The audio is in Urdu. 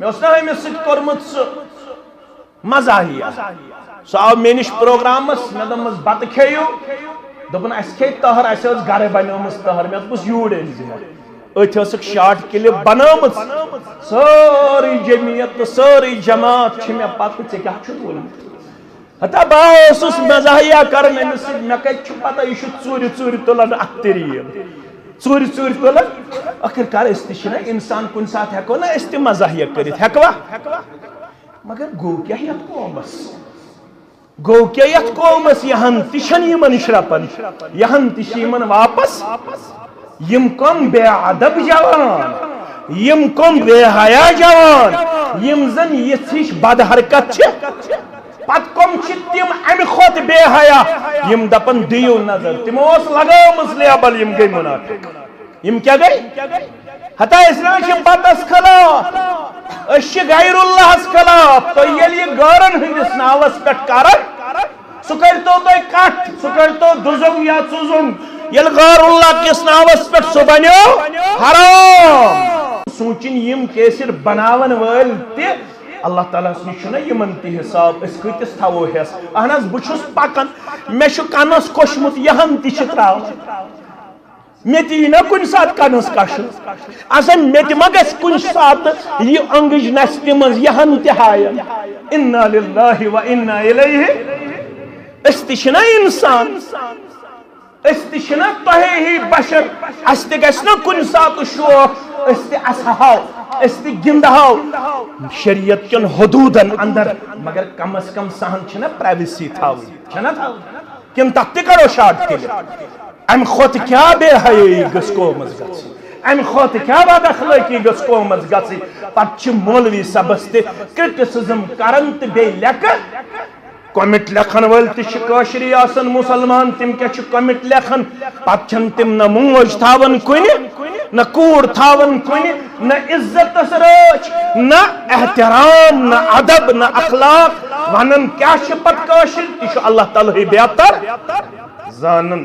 میں اس نے ہمیں سکت کرمت سو مزاحیہ سو آو میں نش پروگرامس میں دمس بات کھیو دپن اس کھے تہر اس گھر بنومس تہر میں دپس یور ات شارٹ کلپ بنامت ساری جمعیت تو ساری جماعت میں پتہ ٹھیک ہتا بہت مزاحیہ کرن امس مے کتھ پتہ یہ ژوٗرِ ژوٗرِ تُلان اکھ طریٖقہٕ ژوٗرِ ژوٗرِ تُلان آخر کار أسۍ تہِ چھِنہ اِنسان کُنہِ ساتہٕ ہٮ۪کو نہ أسۍ تہِ مزاحیہ کٔرِتھ ہٮ۪کوا مگر گوٚو کیٛاہ یتھ قومس گوٚو کیٛاہ یتھ قومس یہن تہِ چھنہٕ یِمن شرپن یہن تہِ چھِ یِمن واپس یم کم بے ادب جوان یم کم بے حیا جوان یم زن یِژھ ہِش بد حرکت چھِ پت کم چھ تم امہ کھت بے حیا یم دپن دیو نظر تمو اس لگامس لیبل یم گئی منافق یم کیا گئی ہتا اسلام چھ بتس خلاف اس غیر اللہ خلاف تو یلی گارن ہندس ناوس پٹ کرن سہ کرتو تہ کٹ سہ کرتو دزم یا ژزم یل غیر اللہ کس ناوس پٹ سہ بنیو حرام سوچن یم کیسر بناون ول تہ اللہ تعالیٰ نشنا یمن تہ حساب اس کتس تھو حس اہن بچس پکان مے کنس کشمت یہن تہ تراون مے تہ نا کن سات کنس کش اصل مے تہ ما گژھِ کن سات یہ انگج نست من یہن تہ ہاین انا للہ و انا الیہ اس تہ چھنا انسان اس تہ چھنا تۄہے ہی بشر اس تہ گژھِ نا کن سات شوق اس تہ اسہاو اس تہ گندہو شریعت کن حدودن اندر مگر کم از کم سہن چھنا پرائیویسی تھاوی چھنا تھاوی کن تک تہ کرو شارٹ کلپ ام کھوت کیا بے حیائی گژھ قومس گژھِ ام کھوت کیا بد اخلاقی گژھ قومس گژھِ پتہ چھ مولوی صبس تہ کرٹسزم کرن تہ بے لیکن کومنٹ لکھن ول تہ کاشری آسن مسلمان تم کیا کومنٹ لکھن پتہ چھن تم نہ موج تھاون کن نہ کوڑ تھاون کن نہ عزت رچ نہ احترام نہ ادب نہ اخلاق ونن کیا پت کاشر تہ اللہ تعالی بہتر زانن